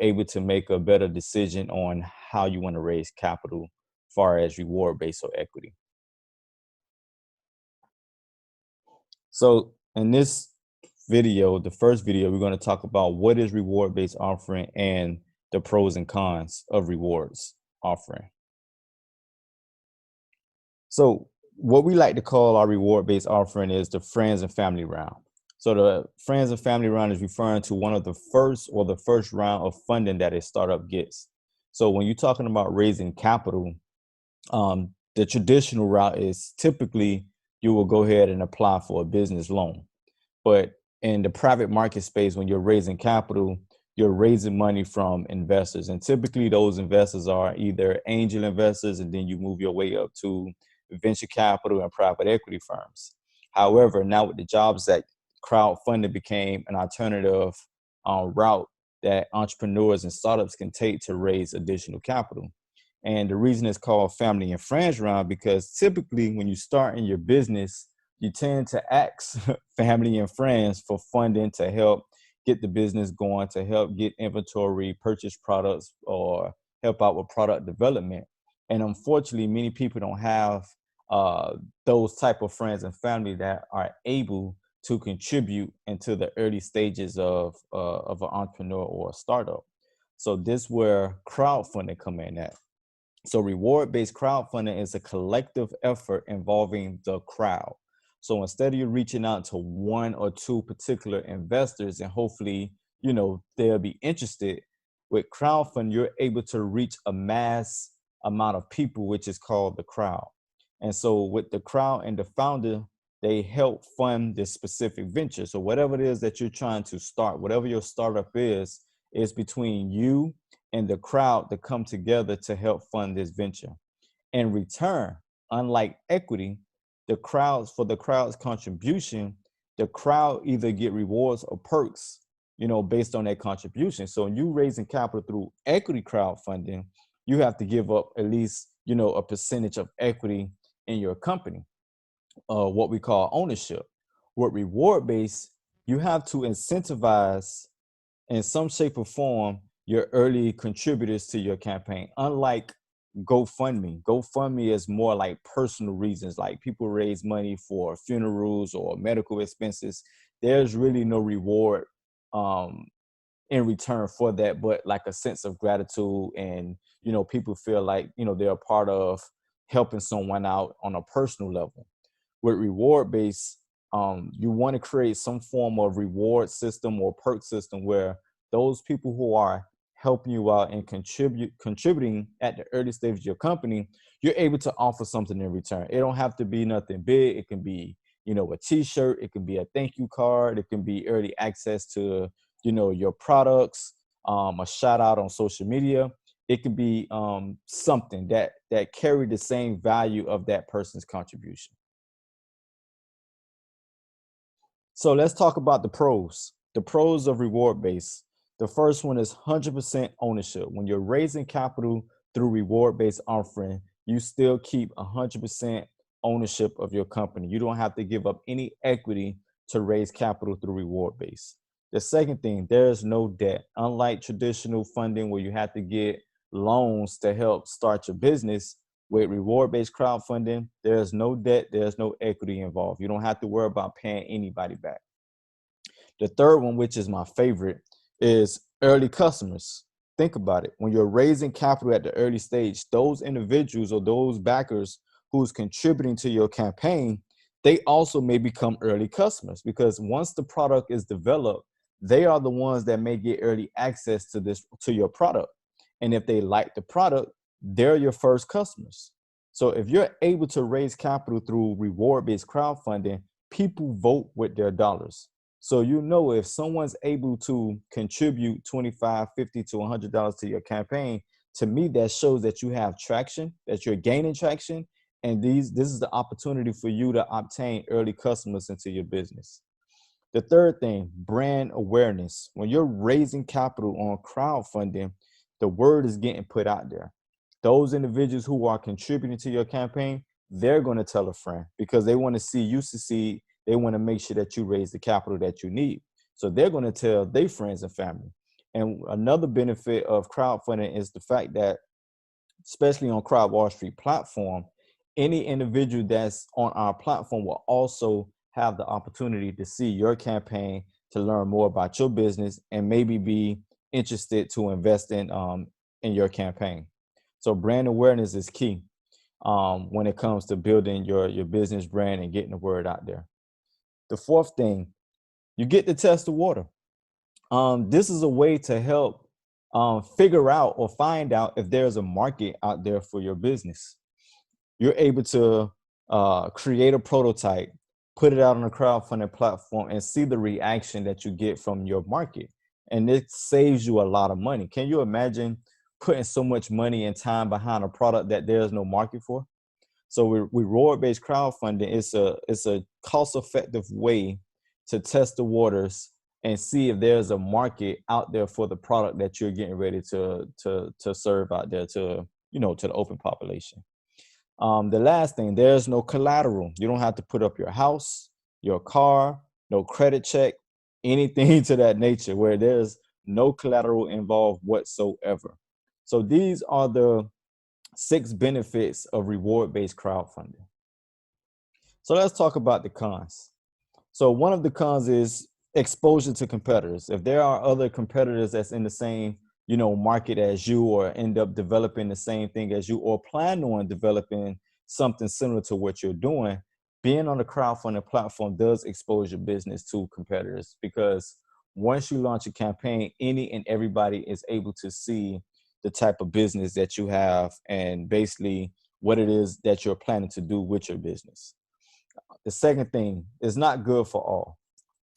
able to make a better decision on how you want to raise capital far as reward based or equity. So in this video, the first video, we're going to talk about what is reward based offering and the pros and cons of rewards offering. So what we like to call our reward based offering is the friends and family round. So the friends and family round is referring to one of the first or the first round of funding that a startup gets. So when you're talking about raising capital, the traditional route is typically you will go ahead and apply for a business loan. But in the private market space, when you're raising capital, you're raising money from investors. And typically those investors are either angel investors, and then you move your way up to venture capital and private equity firms. However, now with the Jobs Act, crowdfunding became an alternative route that entrepreneurs and startups can take to raise additional capital. And the reason it's called family and friends round, because typically when you start in your business, you tend to ask family and friends for funding to help get the business going, to help get inventory, purchase products, or help out with product development. And unfortunately, many people don't have those type of friends and family that are able to contribute into the early stages of an entrepreneur or a startup. So this where crowdfunding come in at. So reward-based crowdfunding is a collective effort involving the crowd. So instead of you reaching out to one or two particular investors and hopefully, they'll be interested, with crowdfunding, you're able to reach a mass amount of people, which is called the crowd. And so with the crowd and the founder, they help fund this specific venture. So whatever it is that you're trying to start, whatever your startup is between you and the crowd to come together to help fund this venture. In return, unlike equity, the crowd's contribution, the crowd either get rewards or perks, based on their contribution. So when you raising capital through equity crowdfunding, you have to give up at least, a percentage of equity in your company, what we call ownership. With reward based, you have to incentivize in some shape or form your early contributors to your campaign. Unlike GoFundMe is more like personal reasons, like people raise money for funerals or medical expenses. There's really no reward in return for that, but like a sense of gratitude, and people feel like they're a part of helping someone out on a personal level. With reward based, you want to create some form of reward system or perk system where those people who are helping you out and contributing at the early stage of your company, you're able to offer something in return. It don't have to be nothing big. It can be, a t-shirt. It can be a thank you card. It can be early access to, your products, a shout out on social media. It could be something that carry the same value of that person's contribution. So let's talk about the pros. The pros of reward based. The first one is 100% ownership. When you're raising capital through reward based offering, you still keep 100% ownership of your company. You don't have to give up any equity to raise capital through reward based. The second thing, there's no debt. Unlike traditional funding where you have to get loans to help start your business, with reward-based crowdfunding, there's no debt, there's no equity involved. You don't have to worry about paying anybody back. The third one, which is my favorite, is early customers. Think about it. When you're raising capital at the early stage, those individuals or those backers who's contributing to your campaign, they also may become early customers, because once the product is developed, they are the ones that may get early access to your product. And if they like the product, they're your first customers. So if you're able to raise capital through reward-based crowdfunding, people vote with their dollars. So if someone's able to contribute $25, $50 to $100 to your campaign, to me that shows that you have traction, that you're gaining traction, and this is the opportunity for you to obtain early customers into your business. The third thing, brand awareness. When you're raising capital on crowdfunding, the word is getting put out there. Those individuals who are contributing to your campaign, they're going to tell a friend because they want to see you succeed. They want to make sure that you raise the capital that you need. So they're going to tell their friends and family. And another benefit of crowdfunding is the fact that, especially on Crowd Wall Street platform, any individual that's on our platform will also have the opportunity to see your campaign, to learn more about your business, and maybe be interested to invest in your campaign. So brand awareness is key when it comes to building your business brand and getting the word out there. The fourth thing, you get to test the water. This is a way to help figure out or find out if there's a market out there for your business. You're able to create a prototype, put it out on a crowdfunding platform, and see the reaction that you get from your market. And it saves you a lot of money. Can you imagine putting so much money and time behind a product that there's no market for? So reward-based crowdfunding, it's a cost-effective way to test the waters and see if there's a market out there for the product that you're getting ready to serve out there to the open population. The last thing, there's no collateral. You don't have to put up your house, your car, no credit check, anything to that nature, where there's no collateral involved whatsoever. So these are the 6 benefits of reward-based crowdfunding. So let's talk about the cons. So one of the cons is exposure to competitors. If there are other competitors that's in the same, market as you, or end up developing the same thing as you, or plan on developing something similar to what you're doing, being on the crowdfunding platform does expose your business to competitors, because once you launch a campaign, any and everybody is able to see the type of business that you have and basically what it is that you're planning to do with your business. The second thing is not good for all.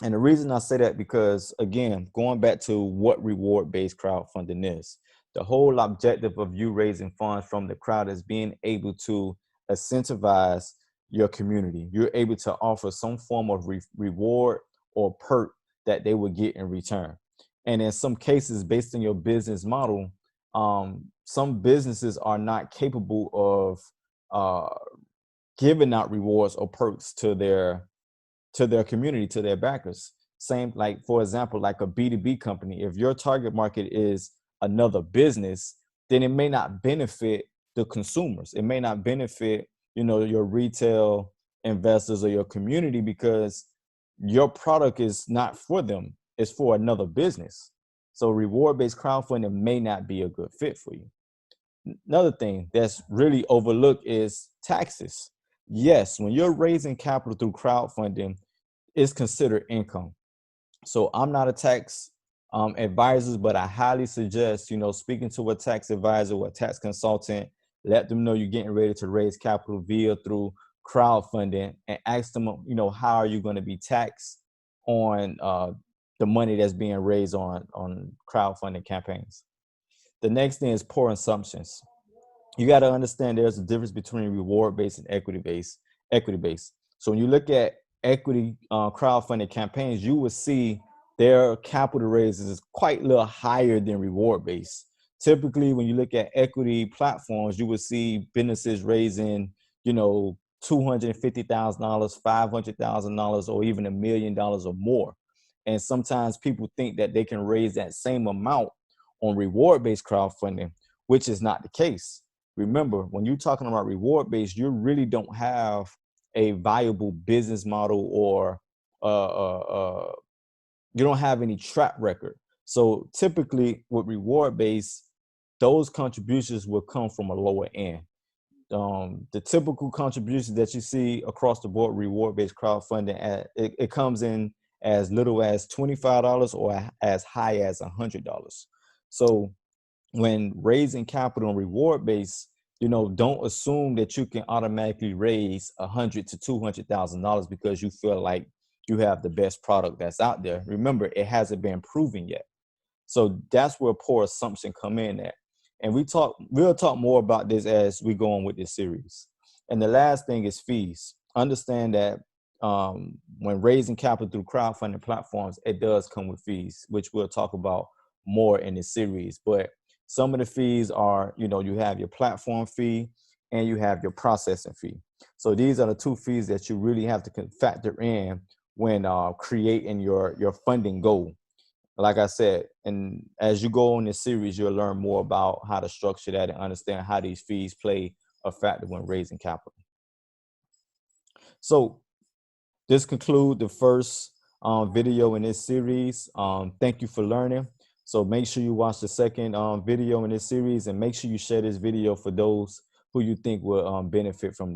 And the reason I say that, because again, going back to what reward-based crowdfunding is, the whole objective of you raising funds from the crowd is being able to incentivize your community. You're able to offer some form of reward or perk that they would get in return. And in some cases, based on your business model, some businesses are not capable of giving out rewards or perks to their community, to their backers. Same, like, for example, like a B2B company. If your target market is another business, then it may not benefit the consumers. It may not benefit, your retail investors or your community, because your product is not for them. It's for another business. So reward-based crowdfunding may not be a good fit for you. Another thing that's really overlooked is taxes. Yes, when you're raising capital through crowdfunding, it's considered income. So I'm not a tax advisor, but I highly suggest, speaking to a tax advisor or a tax consultant, let them know you're getting ready to raise capital through crowdfunding, and ask them, how are you going to be taxed on the money that's being raised on crowdfunding campaigns. The next thing is poor assumptions. You got to understand there's a difference between reward-based and equity-based. So when you look at equity crowdfunding campaigns, you will see their capital raises is quite a little higher than reward-based. Typically, when you look at equity platforms, you will see businesses raising, $250,000, $500,000, or even $1 million or more. And sometimes people think that they can raise that same amount on reward-based crowdfunding, which is not the case. Remember, when you're talking about reward-based, you really don't have a viable business model, or you don't have any track record. So typically with reward-based, those contributions will come from a lower end. The typical contributions that you see across the board, reward-based crowdfunding, it comes in as little as $25 or as high as $100. So when raising capital on reward-based, don't assume that you can automatically raise $100,000 to $200,000 because you feel like you have the best product that's out there. Remember, it hasn't been proven yet. So that's where poor assumption come in at. And we'll talk more about this as we go on with this series. And the last thing is fees. Understand that when raising capital through crowdfunding platforms, it does come with fees, which we'll talk about more in this series. But some of the fees are, you have your platform fee and you have your processing fee. So these are the 2 fees that you really have to factor in when creating your funding goal. like I said, and as you go on this series, you'll learn more about how to structure that and understand how these fees play a factor when raising capital. So this concludes the first video in this series. Thank you for learning. So make sure you watch the second video in this series, and make sure you share this video for those who you think will benefit from this.